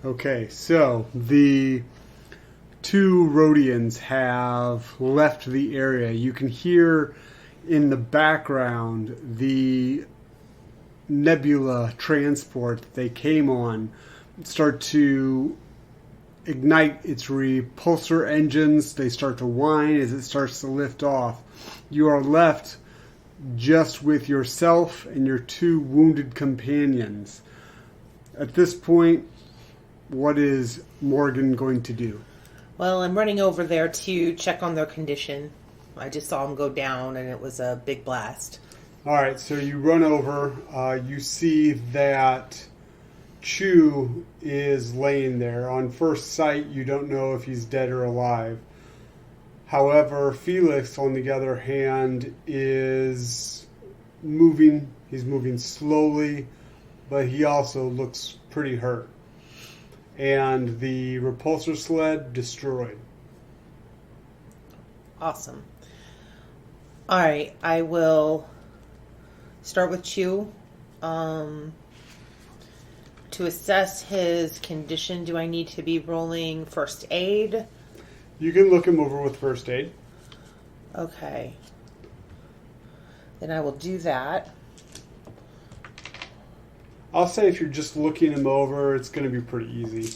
Okay, so the two Rhodians have left the area. You can hear in the background the nebula transport that they came on start to ignite its repulsor engines. They start to whine as it starts to lift off. You are left just with yourself and your two wounded companions. At this point, what is Morgan going to do? Well, I'm running over there to check on their condition. I just saw them go down, and it was a big blast. All right, so you run over. You see that Chu is laying there. On first sight, you don't know if he's dead or alive. However, Felix, on the other hand, is moving. He's moving slowly, but he also looks pretty hurt. And the repulsor sled destroyed. Awesome. All right, I will start with Chu. To assess his condition, do I need to be rolling first aid? You can look him over with first aid. Okay. Then I will do that. I'll say if you're just looking him over, it's going to be pretty easy.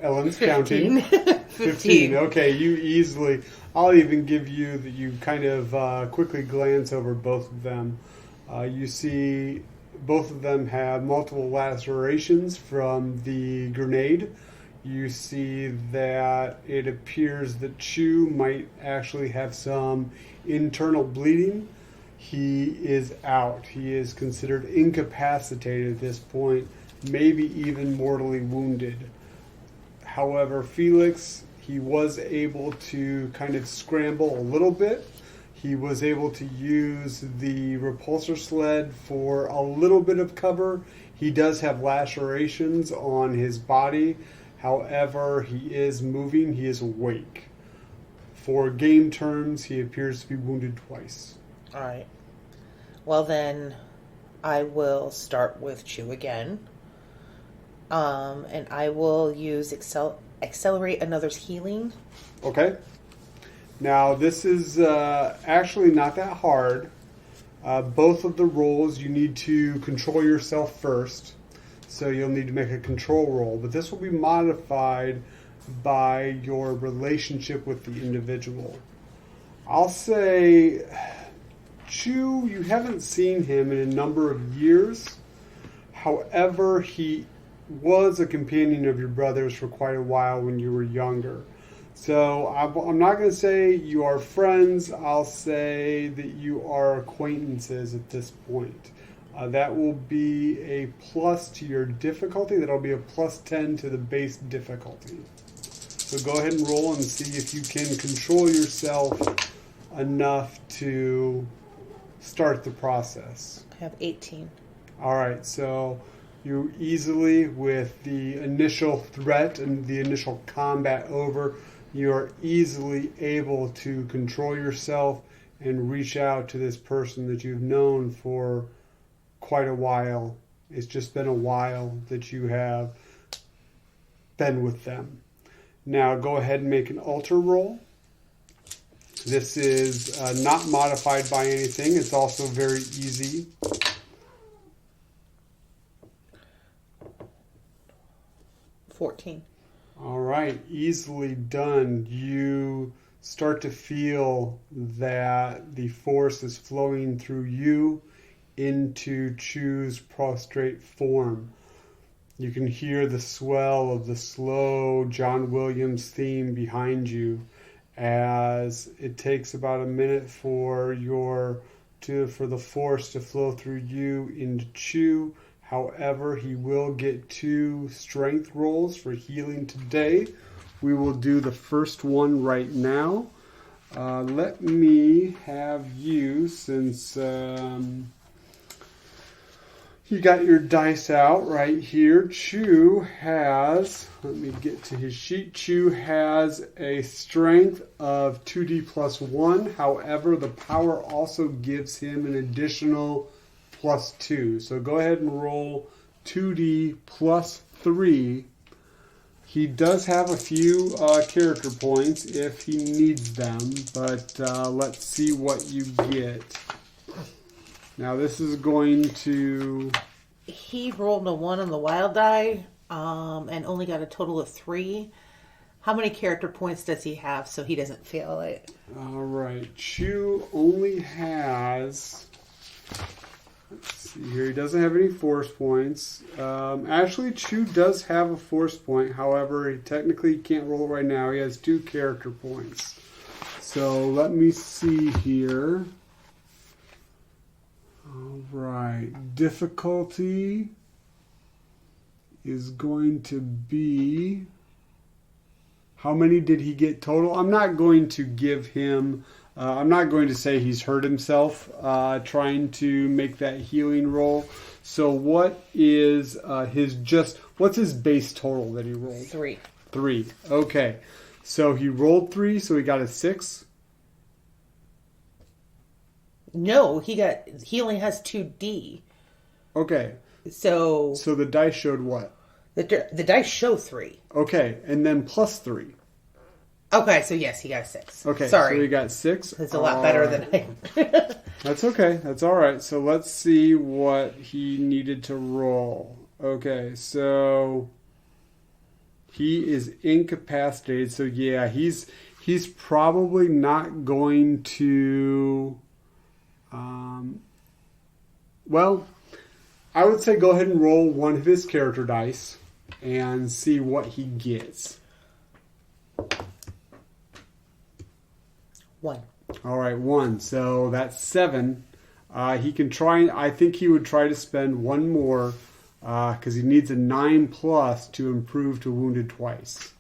Ellen's 15. counting. 15. Okay, you easily. I'll even give you that you kind of quickly glance over both of them. You see both of them have multiple lacerations from the grenade. You see that it appears that Chu might actually have some internal bleeding. He is out. He is considered incapacitated at this point, maybe even mortally wounded. However, Felix, he was able to kind of scramble a little bit. He was able to use the repulsor sled for a little bit of cover. He does have lacerations on his body. However, he is moving. He is awake. For game terms, he appears to be wounded twice. All right. Well, then I will start with Chu again. And I will use accelerate another's healing. Okay. Now, this is actually not that hard. Both of the rolls, you need to control yourself first. So you'll need to make a control roll. But this will be modified by your relationship with the individual. I'll say, Chu, you haven't seen him in a number of years. However, he was a companion of your brother's for quite a while when you were younger. So I'm not going to say you are friends. I'll say that you are acquaintances at this point. That will be a plus to your difficulty. That'll be a plus 10 to the base difficulty. So go ahead and roll and see if you can control yourself enough to start the process. I have 18. All right, so you easily, with the initial threat and the initial combat over, you are easily able to control yourself and reach out to this person that you've known for quite a while. It's just been a while that you have been with them. Now go ahead and make an alter roll. This is not modified by anything. It's also very easy. 14. All right, easily done. You start to feel that the force is flowing through you into Chu's prostrate form. You can hear the swell of the slow John Williams theme behind you as it takes about a minute for the force to flow through you into Chu. However, he will get 2 strength rolls for healing today. We will do the first one right now. Let me have you, since You got your dice out right here. Chu has, let me get to his sheet. Chu has a strength of 2d plus 1. However, the power also gives him an additional plus 2. So go ahead and roll 2d plus 3. He does have a few character points if he needs them, but let's see what you get. Now this is going to... He rolled a 1 on the wild die and only got a total of 3. How many character points does he have so he doesn't fail it? All right. Chu only has... Let's see here. He doesn't have any force points. Actually, Chu does have a force point. However, he technically can't roll it right now. He has 2 character points. So let me see here. All right. Difficulty is going to be... How many did he get total? I'm not going to give him... I'm not going to say he's hurt himself trying to make that healing roll. So what is what's his base total that he rolled? 3. 3. Okay. So he rolled 3, so he got a 6. No, he only has 2D. Okay. So the dice showed what? The dice show 3. Okay, and then plus 3. Okay, so yes, he got a 6. Okay, sorry. so he got 6. That's a lot better than I. That's okay. That's all right. So let's see what he needed to roll. Okay, so he is incapacitated. So yeah, he's probably not going to. Well, I would say go ahead and roll one of his character dice and see what he gets. 1. All right, 1. So that's 7. He can try. I think he would try to spend 1 more because he needs a 9 plus to improve to wounded twice.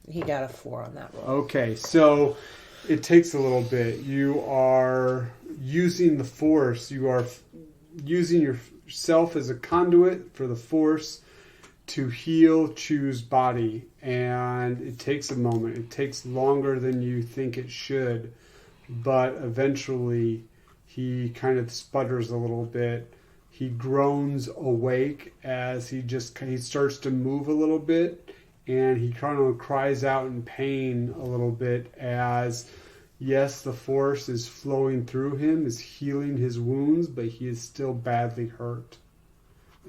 He got a 4 on that roll. Okay, so it takes a little bit. You are using the force. You are using yourself as a conduit for the force to heal Chu's body, and it takes a moment. It takes longer than you think it should, but eventually he kind of sputters a little bit. He groans awake as he starts to move a little bit, and he kind of cries out in pain a little bit as, yes, the force is flowing through him, is healing his wounds, but he is still badly hurt.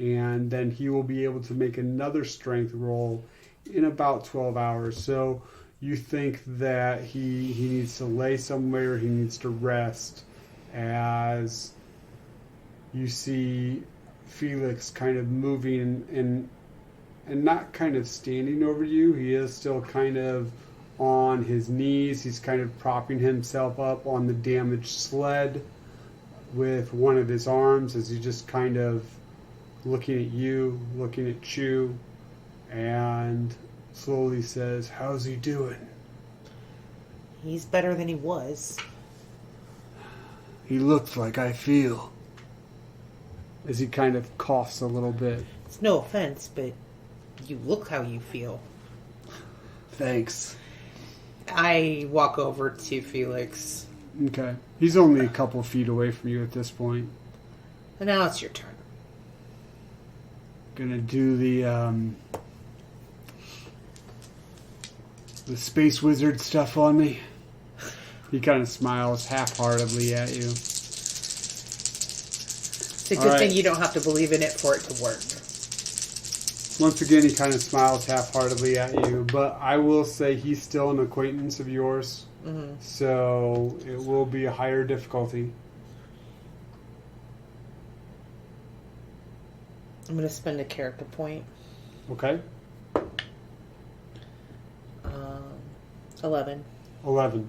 And then he will be able to make another strength roll in about 12 hours. So you think that he needs to lay somewhere, he needs to rest, as you see Felix kind of moving and not kind of standing over you. He is still kind of on his knees. He's kind of propping himself up on the damaged sled with one of his arms as he just kind of looking at you, looking at Chu, and slowly says, "How's he doing?" He's better than he was. He looks like I feel. As he kind of coughs a little bit. It's no offense, but you look how you feel. Thanks. I walk over to Felix. Okay. He's only a couple feet away from you at this point. And now it's your turn. Gonna do the space wizard stuff on me. He kind of smiles half-heartedly at you. It's a good thing you don't have to believe in it for it to work. Once again, he kind of smiles half-heartedly at you, but I will say he's still an acquaintance of yours, so it will be a higher difficulty. I'm going to spend a character point. Okay. 11. 11.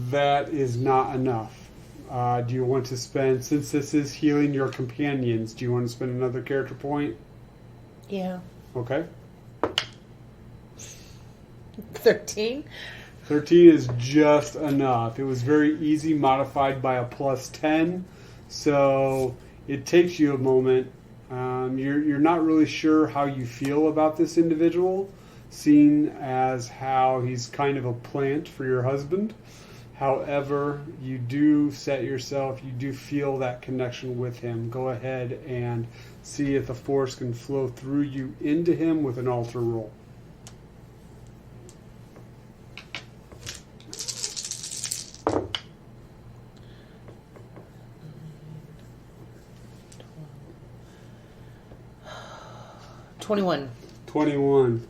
That is not enough. Do you want to spend, since this is healing your companions, do you want to spend another character point? Yeah. Okay. 13? 13 is just enough. It was very easy, modified by a plus 10. So it takes you a moment. You're not really sure how you feel about this individual, seen as how he's kind of a plant for your husband. However, you do feel that connection with him. Go ahead and see if the force can flow through you into him with an alter roll. $21. 21.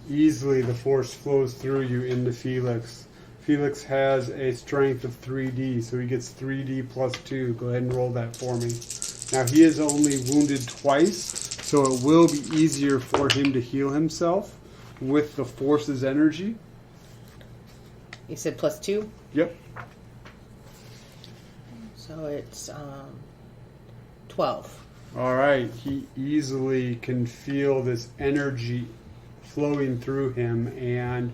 Easily the force flows through you into Felix. Felix has a strength of 3D, so he gets 3D plus 2. Go ahead and roll that for me. Now, he is only wounded twice, so it will be easier for him to heal himself with the force's energy. You said plus 2? Yep. So it's 12. All right. He easily can feel this energy flowing through him, and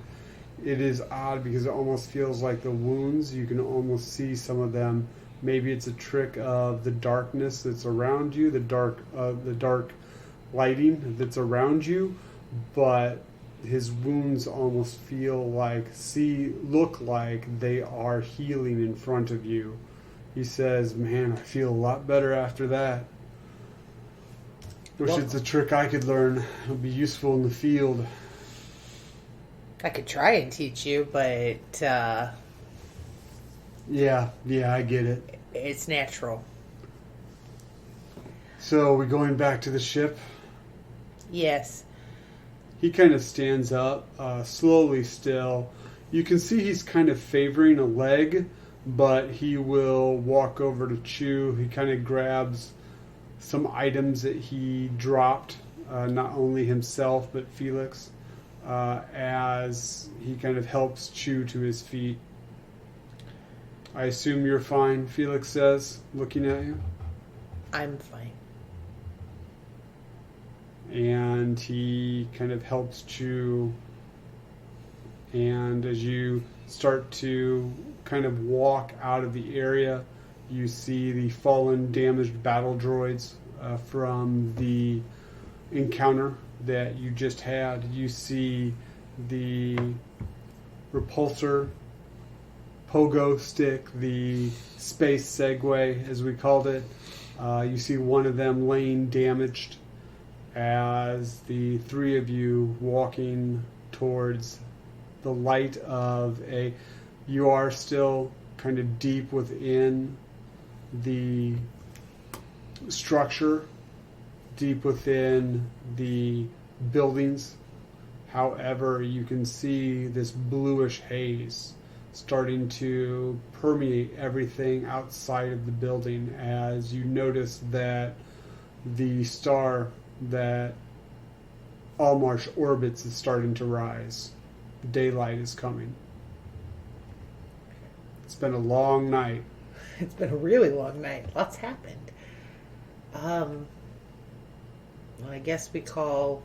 it is odd because it almost feels like the wounds, you can almost see some of them. Maybe it's a trick of the darkness that's around you, the dark lighting that's around you, but his wounds almost look like they are healing in front of you. He says, "Man, I feel a lot better after that. Wish it's a trick I could learn. It would be useful in the field." I could try and teach you, but Yeah, I get it. it's natural. So, we going back to the ship? Yes. He kind of stands up, slowly still. You can see he's kind of favoring a leg, but he will walk over to Chu. He kind of grabs some items that he dropped, not only himself, but Felix, as he kind of helps Chu to his feet. "I assume you're fine," Felix says, looking at you. I'm fine. And he kind of helps Chu. And as you start to kind of walk out of the area, you see the fallen, damaged battle droids from the encounter that you just had. You see the repulsor, pogo stick, the space Segway, as we called it. You see one of them laying damaged as the three of you walking towards the light of a... You are still kind of deep within the structure, deep within the buildings. However, you can see this bluish haze starting to permeate everything outside of the building as you notice that the star that Allmarsh orbits is starting to rise. Daylight is coming. It's been a long night. It's been a really long night. Lots happened. I guess we call...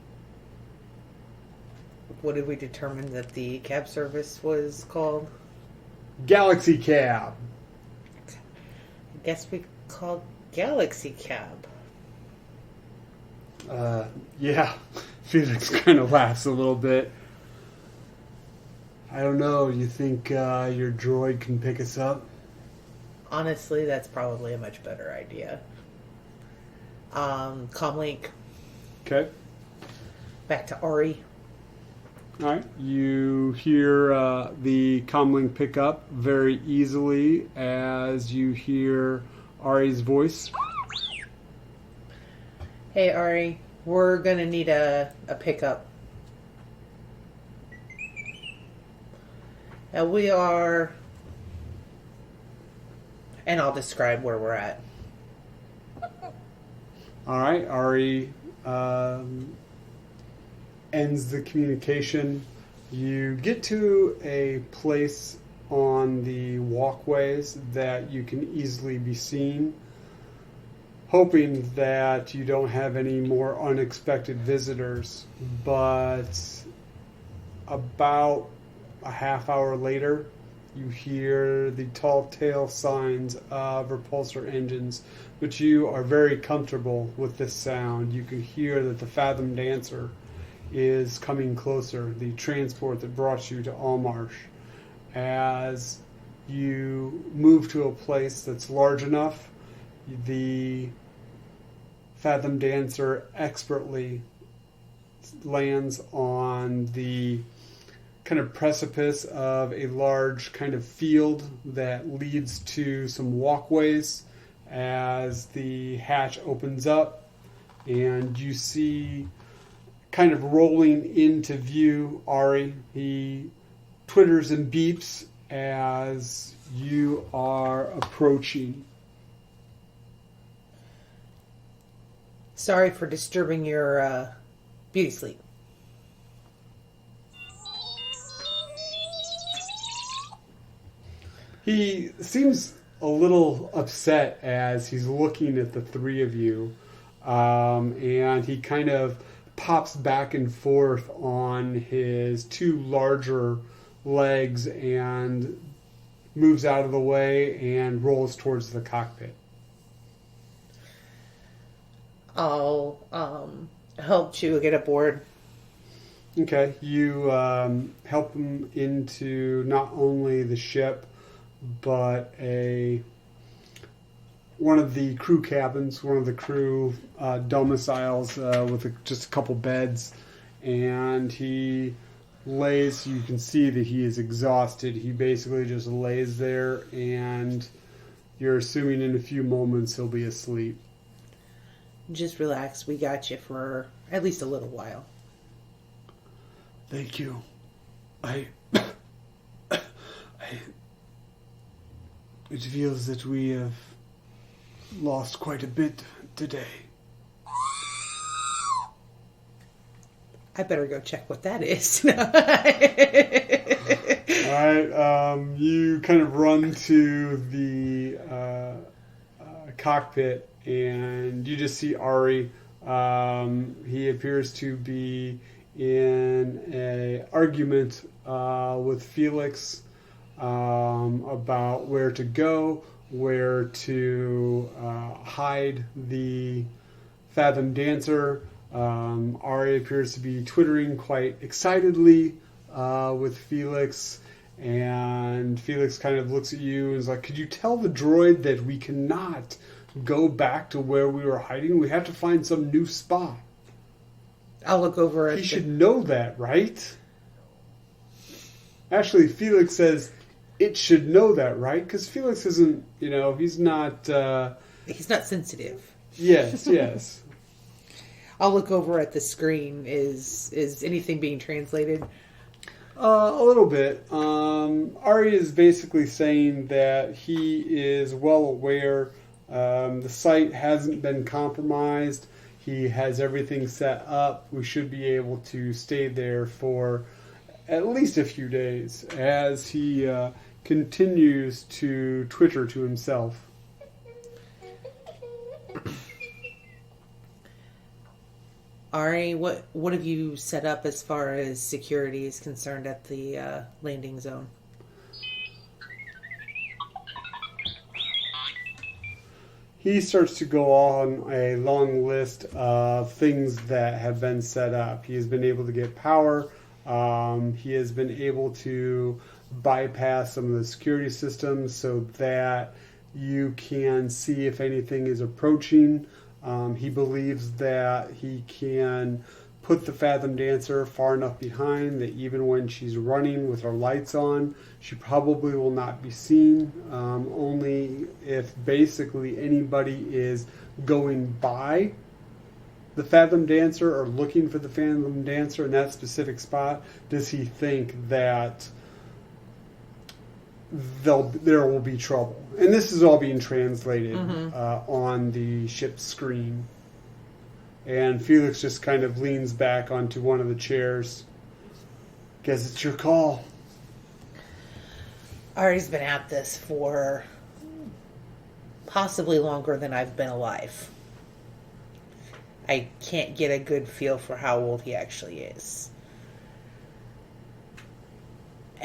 What did we determine that the cab service was called? Galaxy Cab. I guess we called Galaxy Cab. Yeah. Felix kind of laughs a little bit. I don't know. You think your droid can pick us up? Honestly, that's probably a much better idea. Comlink. Okay. Back to Ari. All right. You hear the comlink pick up very easily as you hear Ari's voice. Hey, Ari. We're going to need a pickup. We are... And I'll describe where we're at. All right. Ari ends the communication. You get to a place on the walkways that you can easily be seen, hoping that you don't have any more unexpected visitors. But about a half hour later, You hear the tall tale signs of repulsor engines, but you are very comfortable with this sound. You can hear that the Fathom Dancer is coming closer, the transport that brought you to Allmarsh. As you move to a place that's large enough, the Fathom Dancer expertly lands on the kind of precipice of a large kind of field that leads to some walkways as the hatch opens up, and you see kind of rolling into view Ari. He twitters and beeps as you are approaching. Sorry for disturbing your beauty sleep. He seems a little upset as he's looking at the three of you, and he kind of pops back and forth on his two larger legs and moves out of the way and rolls towards the cockpit. I'll help Chu get aboard. Okay, you help him into not only the ship, but one of the crew cabins, one of the crew domiciles with just a couple beds, and he lays. You can see that he is exhausted. He basically just lays there, and you're assuming in a few moments he'll be asleep. Just relax. We got you for at least a little while. Thank you. It feels that we have lost quite a bit today. I better go check what that is. Alright, you kind of run to the cockpit and you just see Ari. He appears to be in an argument with Felix about where to go, where to hide the Fathom Dancer. Ari appears to be twittering quite excitedly with Felix, and Felix kind of looks at you and is like, could you tell the droid that we cannot go back to where we were hiding? We have to find some new spot. I'll look over at He should know that, right? Actually, Felix says it should know that, right? Because Felix isn't, he's not... He's not sensitive. Yes. I'll look over at the screen. Is anything being translated? A little bit. Ari is basically saying that he is well aware the site hasn't been compromised. He has everything set up. We should be able to stay there for at least a few days as he continues to Twitter to himself. Ari, what have you set up as far as security is concerned at the landing zone? He starts to go on a long list of things that have been set up. He has been able to get power. He has been able to bypass some of the security systems so that you can see if anything is approaching. He believes that he can put the Fathom Dancer far enough behind that even when she's running with her lights on, she probably will not be seen. Only if basically anybody is going by the Fathom Dancer or looking for the Fathom Dancer in that specific spot does he think that there will be trouble. And this is all being translated on the ship's screen. And Felix just kind of leans back onto one of the chairs. Guess it's your call. Ari's been at this for possibly longer than I've been alive. I can't get a good feel for how old he actually is.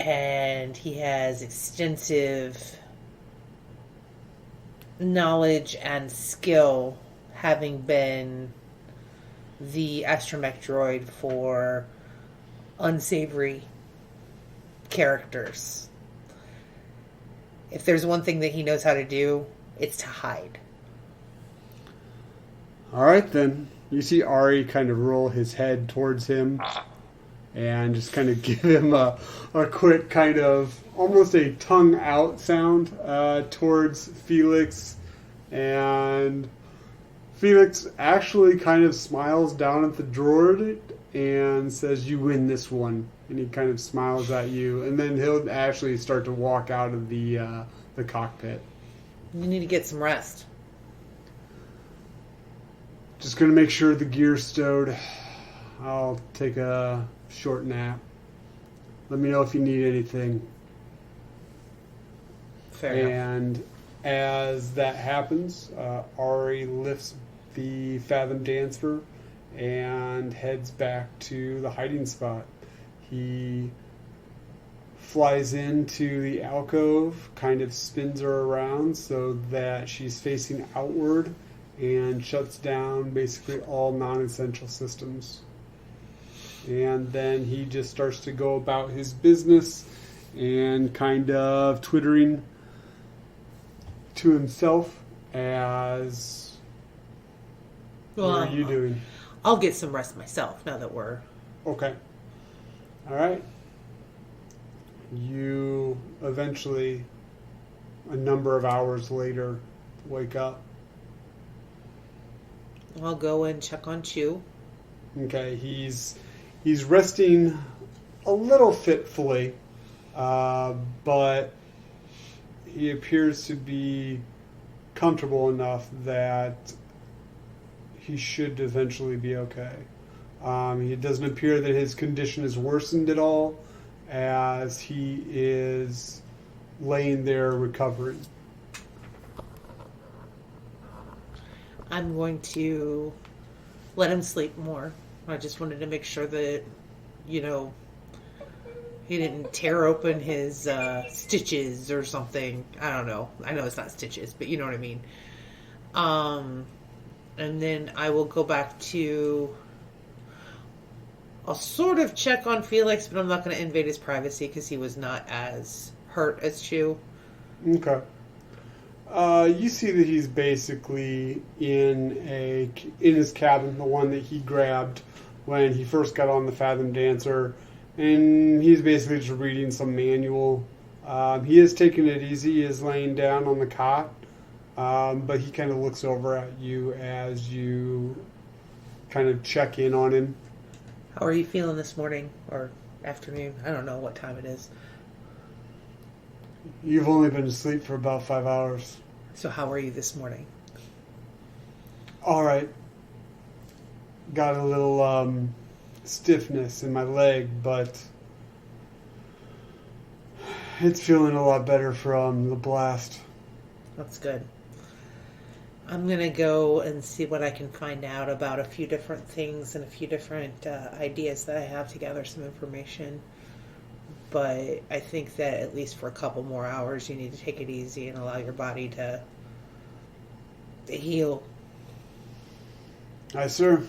and he has extensive knowledge and skill, having been the astromech droid for unsavory characters. If there's one thing that he knows how to do, it's to hide. All right, then. You see Ari kind of roll his head towards him and just kind of give him a quick kind of almost a tongue out sound towards Felix. And Felix actually kind of smiles down at the droid and says, "You win this one." And he kind of smiles at you. And then he'll actually start to walk out of the cockpit. You need to get some rest. Just going to make sure the gear's stowed. I'll take a short nap. Let me know if you need anything. Fair enough. And as that happens, Ari lifts the Fathom Dancer and heads back to the hiding spot. He flies into the alcove, kind of spins her around so that she's facing outward, and shuts down basically all non-essential systems. And then he just starts to go about his business and kind of twittering to himself as... Well, what are you doing? I'll get some rest myself now that we're... Okay. All right. You eventually, a number of hours later, wake up. I'll go and check on Chu. Okay, he's resting a little fitfully, but he appears to be comfortable enough that he should eventually be okay. It doesn't appear that his condition has worsened at all as he is laying there recovering. I'm going to let him sleep more. I just wanted to make sure that, he didn't tear open his stitches or something. I don't know. I know it's not stitches, but you know what I mean. And then I will go back to... I'll sort of check on Felix, but I'm not going to invade his privacy because he was not as hurt as Chu. Okay. You see that he's basically in his cabin, the one that he grabbed when he first got on the Fathom Dancer, and he's basically just reading some manual. He is taking it easy. He is laying down on the cot, but he kind of looks over at you as you kind of check in on him. How are you feeling this morning or afternoon? I don't know what time it is. You've only been asleep for about 5 hours. So how are you this morning? All right. Got a little stiffness in my leg, but it's feeling a lot better from the blast. That's good. I'm going to go and see what I can find out about a few different things and a few different ideas that I have to gather some information. But I think that at least for a couple more hours, you need to take it easy and allow your body to heal. Aye, sir.